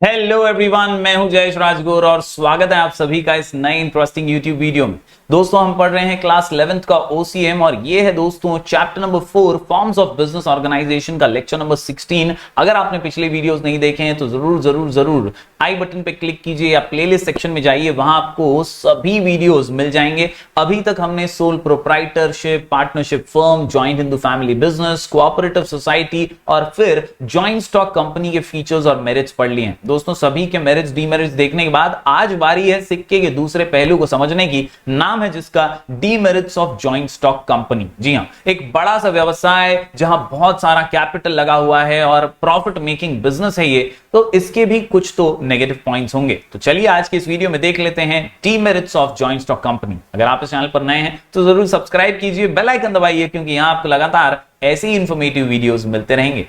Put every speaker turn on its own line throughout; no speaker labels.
Hello everyone, मैं हूं जयेश राजगुर और स्वागत है आप सभी का इस नए इंटरेस्टिंग यूट्यूब वीडियो में। दोस्तों, हम पढ़ रहे हैं क्लास 11th का ओसीएम और ये है दोस्तों chapter number 4 forms of business organization का लेक्चर नंबर 16। अगर आपने पिछले वीडियोस नहीं देखे हैं तो जरूर आई बटन पे क्लिक कीजिए या प्लेलिस्ट सेक्शन में जाइए, वहां आपको सभी वीडियोस मिल जाएंगे। अभी तक हमने sole proprietorship, partnership firm, joint Hindu family business, cooperative society और फिर ज्वाइंट स्टॉक कंपनी के फीचर्स और मेरिट्स पढ़ लिए हैं। दोस्तों, सभी के मेरिट्स डीमेरिट्स देखने के बाद आज बारी है सिक्के के दूसरे पहलू को समझने की। नाम है जिसका demerits of joint stock company. जी हां, एक बड़ा सा व्यवसाय जहां बहुत सारा कैपिटल लगा हुआ है और प्रॉफिट मेकिंग बिजनेस है ये, तो इसके भी कुछ तो नेगेटिव पॉइंट्स होंगे। तो चलिए आज के इस वीडियो में देख लेते हैं demerits of joint stock company. अगर आप इस चैनल पर नए हैं तो जरूर सब्सक्राइब कीजिए, बेल आइकन दबाइए, क्योंकि यहां आपको लगातार ऐसी इंफॉर्मेटिव वीडियोस मिलते रहेंगे।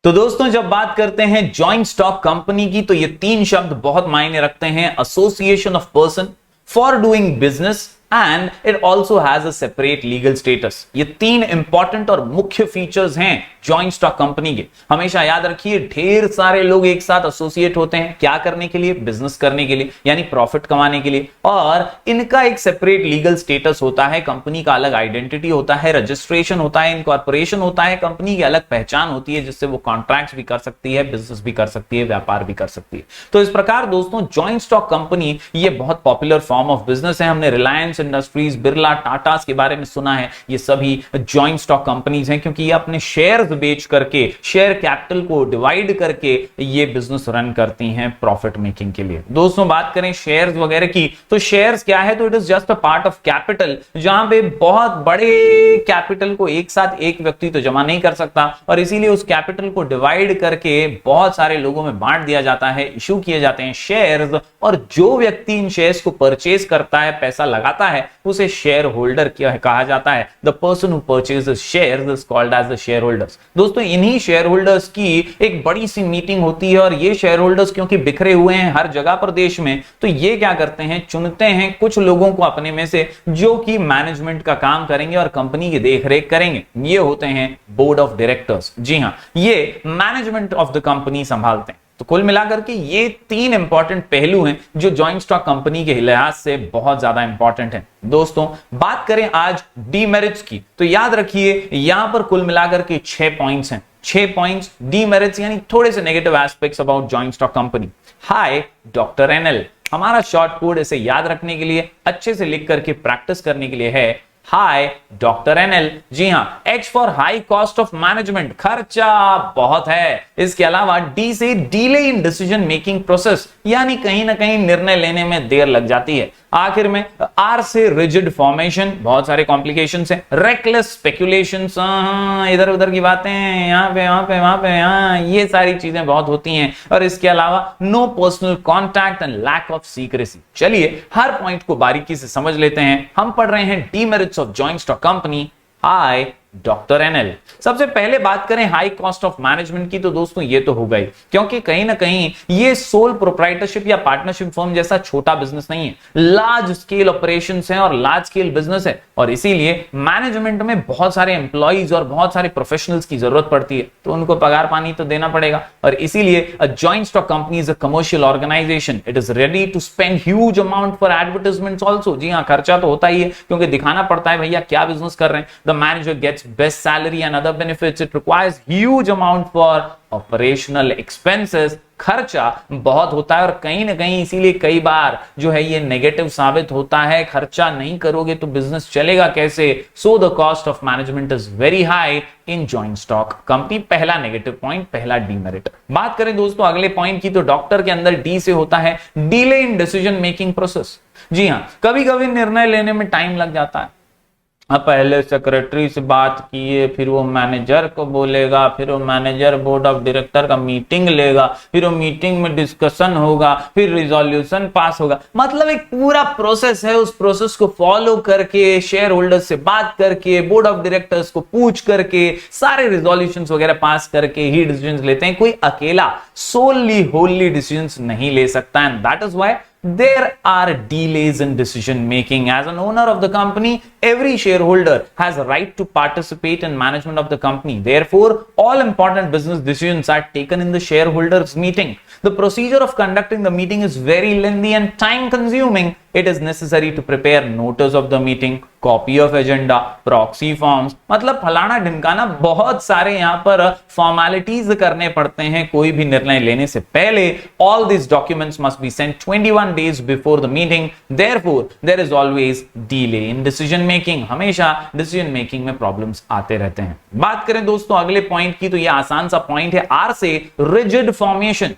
तो दोस्तों, जब बात करते हैं जॉइंट स्टॉक कंपनी की तो ये तीन शब्द बहुत मायने रखते हैं। Association of person for doing business and it also has a separate legal status. ये तीन इंपॉर्टेंट और मुख्य फीचर्स हैं जॉइंट स्टॉक कंपनी के। हमेशा याद रखिए, ढेर सारे लोग एक साथ एसोसिएट होते हैं, क्या करने के लिए? बिजनेस करने के लिए, यानी प्रॉफिट कमाने के लिए। और इनका एक सेपरेट लीगल स्टेटस होता है, कंपनी का अलग आइडेंटिटी होता है, रजिस्ट्रेशन होता है, इनकॉर्पोरेशन होता है, कंपनी की अलग पहचान होती है जिससे वो कॉन्ट्रैक्ट्स भी कर सकती है, बिजनेस भी कर सकती है, व्यापार भी कर सकती है। तो इस प्रकार दोस्तों, जॉइंट स्टॉक कंपनी ये बहुत पॉपुलर फॉर्म ऑफ बिजनेस है। हमने रिलायंस इंडस्ट्रीज, बिरला, टाटा के बारे में सुना है। ये सभी जॉइंट स्टॉक कंपनीज हैं क्योंकि ये अपने शेयर्स बेच करके, शेयर कैपिटल को डिवाइड करके ये बिजनेस रन करती हैं प्रॉफिट मेकिंग के लिए। दोस्तों, बात करें शेयर्स वगैरह की तो शेयर्स क्या है? तो it is just a part of capital, जहां पे बहुत बड़े कैपिटल को एक साथ एक व्यक्ति तो जमा नहीं कर सकता और इसीलिए उस कैपिटल को डिवाइड करके बहुत सारे लोगों में बांट दिया जाता है, इशू किए जाते हैं शेयर्स। और जो व्यक्ति इन शेयर्स को परचेज करता है, पैसा लगाता है, उसे शेयर होल्डर कहा जाता है। The person who purchases shares is called as the share holders. दोस्तों, इन्हीं शेयर होल्डर्स की एक बड़ी सी मीटिंग होती है और ये शेयर होल्डर्स क्योंकि बिखरे हुए हैं हर जगह पर देश में, तो ये क्या करते हैं, चुनते हैं कुछ लोगों को अपने में से जो कि मैनेजमेंट का काम करेंगे और कंपनी की देखरेख करेंगे। ये होते हैं बोर्ड ऑफ डायरेक्टर्स। जी हां, ये मैनेजमेंट ऑफ द कंपनी संभालते हैं। तो कुल मिलाकर के ये तीन इंपॉर्टेंट पहलू हैं जो जॉइंट स्टॉक कंपनी के लिहाज से बहुत ज्यादा इंपॉर्टेंट हैं। दोस्तों, बात करें आज डीमेरिट्स की तो याद रखिए, यहां पर कुल मिलाकर के 6 पॉइंट्स हैं। 6 पॉइंट्स डीमेरिट्स यानी थोड़े से negative aspects about joint stock company. Hi doctor NL, हमारा शॉर्ट कोड इसे याद रखने के लिए, अच्छे से लिख करके प्रैक्टिस करने के लिए है हाय डॉक्टर एनएल। जी हां, H for high cost of management, खर्चा बहुत है। इसके अलावा डी से delay in decision making process, यानी कहीं ना कहीं निर्णय लेने में देर लग जाती है। आखिर में आर से रिजिड फॉर्मेशन, बहुत सारे कॉम्प्लिकेशंस हैं। रेकलेस स्पेकुलेशंस, इधर उधर की बातें, यहां पे वहां पे, ये सारी चीजें बहुत होती हैं। और इसके अलावा no personal contact and lack of secrecy. चलिए हर पॉइंट को बारीकी से समझ लेते हैं। हम पढ़ रहे हैं demerits of joint stock company. Hi doctor NL. सबसे पहले बात करें हाई कॉस्ट ऑफ मैनेजमेंट की तो दोस्तों ये तो हो गई, क्योंकि कहीं ना कहीं ये सोल प्रोप्राइटरशिप या पार्टनरशिप फर्म जैसा छोटा बिजनेस नहीं है, लार्ज स्केल ऑपरेशंस हैं और लार्ज स्केल बिजनेस है और इसीलिए मैनेजमेंट में बहुत सारे एम्प्लॉइज और बहुत सारे प्रोफेशनल्स की जरूरत पड़ती है, तो उनको पगार पानी तो देना पड़ेगा। और इसीलिए a joint stock company is a commercial organisation, it is ready to spend huge amount for advertisements also. जी हाँ, खर्चा तो होता ही है क्योंकि दिखाना पड़ता है भैया क्या बिजनेस कर रहे हैं। The manager gets best salary and other benefits. It requires huge amount for operational expenses. खर्चा बहुत होता है और कहीं ना कहीं इसीलिए कई बार जो है ये नेगेटिव साबित होता है। खर्चा नहीं करोगे तो बिजनेस चलेगा कैसे? So the cost of management is very high in joint stock company। पहला नेगेटिव पॉइंट, पहला डीमेरिट। बात करें दोस्तों अगले पॉइंट की तो डॉक्टर के अंदर डी से होता है delay in decision making process. जी हाँ, कभी कभी निर्णय लेने में टाइम लग जाता है। अब पहले सेक्रेटरी से बात किए, फिर वो मैनेजर को बोलेगा, फिर वो मैनेजर बोर्ड ऑफ डायरेक्टर का मीटिंग लेगा, फिर वो मीटिंग में डिस्कशन होगा, फिर रिजोल्यूशन पास होगा। मतलब एक पूरा प्रोसेस है, उस प्रोसेस को फॉलो करके, शेयर होल्डर से बात करके, बोर्ड ऑफ डायरेक्टर्स को पूछ करके, सारे रिजोल्यूशंस वगैरह पास करके ही डिसीजंस लेते हैं। कोई अकेला सोली होली डिसीजंस नहीं ले सकता। And that is why there are delays in decision making. As an owner of the company, every shareholder has a right to participate in management of the company. Therefore, all important business decisions are taken in the shareholders meeting. The procedure of conducting the meeting is very lengthy and time consuming. It is necessary to prepare notice of the meeting, copy of agenda, proxy forms. मतलब फलाना ढिमकाना बहुत सारे यहाँ पर formalities करने पड़ते हैं कोई भी निर्णय लेने से पहले. All these documents must be sent 21 days before the meeting. Therefore, there is always delay in decision making. हमेशा decision making में problems आते रहते हैं. बात करें दोस्तों अगले पॉइंट की, तो ये आसान सा पॉइंट है, आर से रिजिड फॉर्मेशन.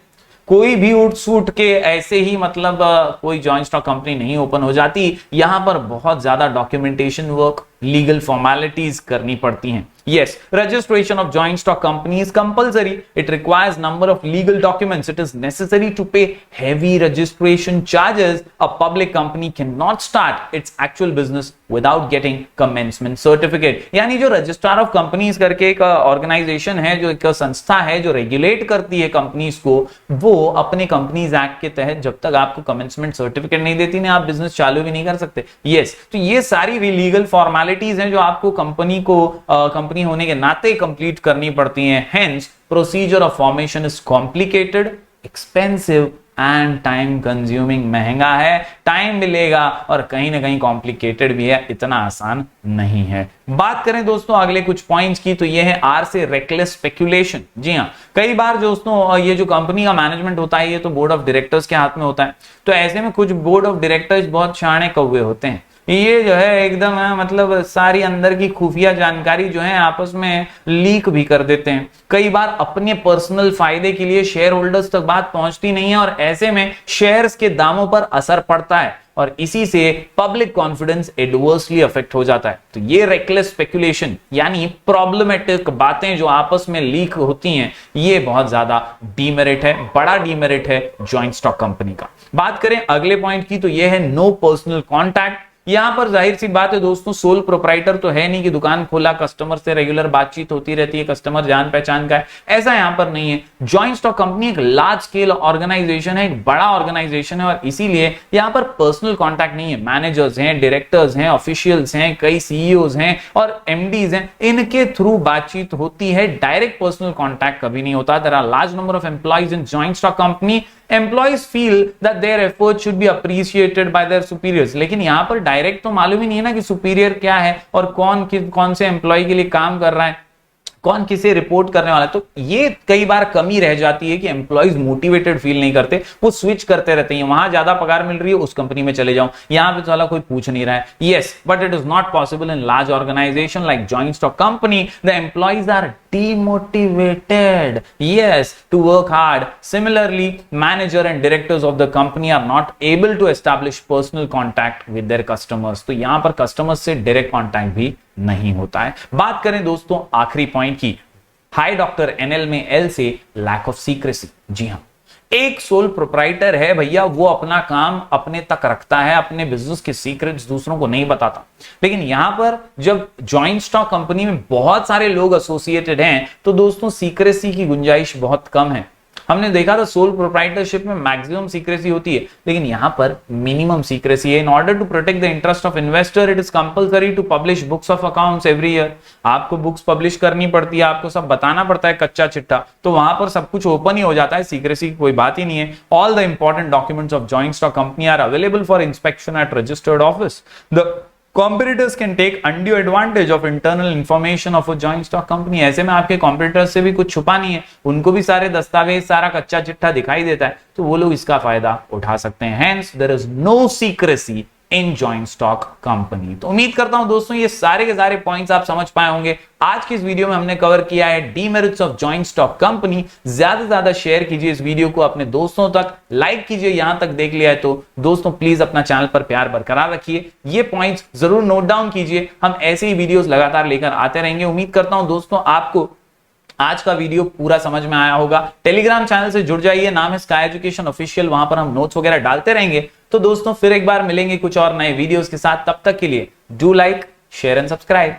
कोई भी उठ सूट के ऐसे ही मतलब कोई जॉइंट स्टॉक कंपनी नहीं ओपन हो जाती. यहां पर बहुत ज्यादा डॉक्यूमेंटेशन वर्क, लीगल फॉर्मेलिटीज करनी पड़ती हैं. Yes, registration of joint stock company is compulsory. It requires number of legal documents. It is necessary to pay heavy registration charges. A public company cannot start its actual business without getting commencement certificate. यानी जो registrar of companies करके एक organisation है, जो एक संस्था है जो रेगुलेट करती है कंपनीज को, वो अपने कंपनीज एक्ट के तहत जब तक आपको कमेंसमेंट सर्टिफिकेट नहीं देती ना, आप बिजनेस चालू भी नहीं कर सकते. यस, तो ये सारी लीगल फॉर्मेलिटीज हैं जो आपको कंपनी को कंपनी होने के नाते कंप्लीट करनी पड़ती हैं. Hence procedure of formation is complicated, expensive and time consuming. महंगा है, टाइम मिलेगा और कहीं ना कहीं कॉम्प्लिकेटेड भी है, इतना आसान नहीं है. बात करें दोस्तों अगले कुछ पॉइंट्स की, तो ये है आर से रेकलेस स्पेक्यूलेशन. जी हाँ, कई बार दोस्तों ये जो कंपनी का मैनेजमेंट होता है ये तो बोर्ड ऑफ डायरेक्टर्स के हाथ में होता है. तो ऐसे में कुछ बोर्ड ऑफ डायरेक्टर्स बहुत शाणे कौवे होते हैं. ये जो है एकदम मतलब सारी अंदर की खुफिया जानकारी जो है आपस में लीक भी कर देते हैं. कई बार अपने पर्सनल फायदे के लिए शेयर होल्डर्स तक बात पहुंचती नहीं है और ऐसे में शेयर्स के दामों पर असर पड़ता है और इसी से पब्लिक कॉन्फिडेंस एडवर्सली अफेक्ट हो जाता है. तो ये रेकलेस स्पेक्यूलेशन यानी प्रॉब्लमेटिक बातें जो आपस में लीक होती हैं, ये बहुत ज्यादा डीमेरिट है, बड़ा डीमेरिट है जॉइंट स्टॉक कंपनी का. बात करें अगले पॉइंट की, तो ये है नो पर्सनल कॉन्टैक्ट. यहां पर जाहिर सी बात है दोस्तों, सोल प्रोप्राइटर तो है नहीं कि दुकान खोला, कस्टमर से रेगुलर बातचीत होती रहती है, कस्टमर जान पहचान का है, ऐसा यहां पर नहीं है. जॉइंट स्टॉक कंपनी एक लार्ज स्केल ऑर्गेनाइजेशन है, एक बड़ा ऑर्गेनाइजेशन है और इसीलिए यहां पर पर्सनल कॉन्टैक्ट नहीं है. मैनेजर्स हैं, डायरेक्टर्स हैं, ऑफिशियल्स हैं, कई सीईओज हैं और एमडीज हैं, इनके थ्रू बातचीत होती है. डायरेक्ट पर्सनल कॉन्टैक्ट कभी नहीं होता. There are large number of employees in joint stock company. Employees feel that their efforts should be appreciated by their superiors. लेकिन यहां पर डायरेक्ट तो मालूम ही नहीं है ना कि सुपीरियर क्या है और कौन से एम्प्लॉय के लिए काम कर रहा है, कौन किसे रिपोर्ट करने वाला है. तो ये कई बार कमी रह जाती है कि एम्प्लॉइज मोटिवेटेड फील नहीं करते, वो स्विच करते रहते हैं. वहां ज्यादा पगार मिल रही है, उस कंपनी में चले जाऊं, यहां पे साला कोई पूछ नहीं रहा है. Yes, but it is not possible in large organization like joint stock company. The employees are demotivated, yes, to work hard. Similarly, manager and directors of the company are not able to establish personal contact with their customers. तो यहां पर customers से direct contact भी नहीं होता है. बात करें दोस्तों आखिरी पॉइंट की, हाई डॉक्टर एनएल में एल से लैक ऑफ सीक्रेसी. जी हां, एक सोल प्रोप्राइटर है भैया, वो अपना काम अपने तक रखता है, अपने बिजनेस के सीक्रेट्स दूसरों को नहीं बताता. लेकिन यहां पर जब जॉइंट स्टॉक कंपनी में बहुत सारे लोग एसोसिएटेड हैं तो दोस्तों सीक्रेसी की गुंजाइश बहुत कम है. हमने देखा था सोल प्रोप्राइटरशिप में मैक्सिमम सीक्रेसी होती है, लेकिन यहां पर मिनिमम सीक्रेसी है. In order to protect the interest of investor, it is compulsory to publish books of accounts every year. आपको बुक्स पब्लिश करनी पड़ती है, आपको सब बताना पड़ता है कच्चा चिट्ठा, तो वहां पर सब कुछ ओपन ही हो जाता है, सीक्रेसी की कोई बात ही नहीं है. All the important documents of joint stock company are available for inspection at registered office. The competitors can take undue advantage of internal information of a joint stock company. ऐसे में आपके competitors से भी कुछ छुपा नहीं है, उनको भी सारे दस्तावेज, सारा कच्चा चिट्ठा दिखाई देता है, तो वो लोग इसका फायदा उठा सकते हैं. Hence there is no secrecy in joint stock company. तो उम्मीद करता हूं दोस्तों ये सारे के सारे पॉइंट्स आप समझ पाए होंगे. आज की इस वीडियो में हमने कवर किया है demerits of joint stock company. ज्यादा से ज्यादा शेयर कीजिए इस वीडियो को अपने दोस्तों तक, लाइक कीजिए. यहां तक देख लिया है तो दोस्तों प्लीज अपना चैनल पर प्यार बरकरार रखिए. ये पॉइंट्स जरूर नोट डाउन कीजिए, हम ऐसे ही वीडियोस लगातार लेकर आते रहेंगे. उम्मीद करता हूं दोस्तों आपको आज का वीडियो पूरा समझ में आया होगा. टेलीग्राम चैनल से जुड़ जाइए, नाम है स्काई एजुकेशन ऑफिशियल, वहां पर हम नोट्स वगैरह डालते रहेंगे. तो दोस्तों फिर एक बार मिलेंगे कुछ और नए वीडियोस के साथ. तब तक के लिए do like, share and subscribe.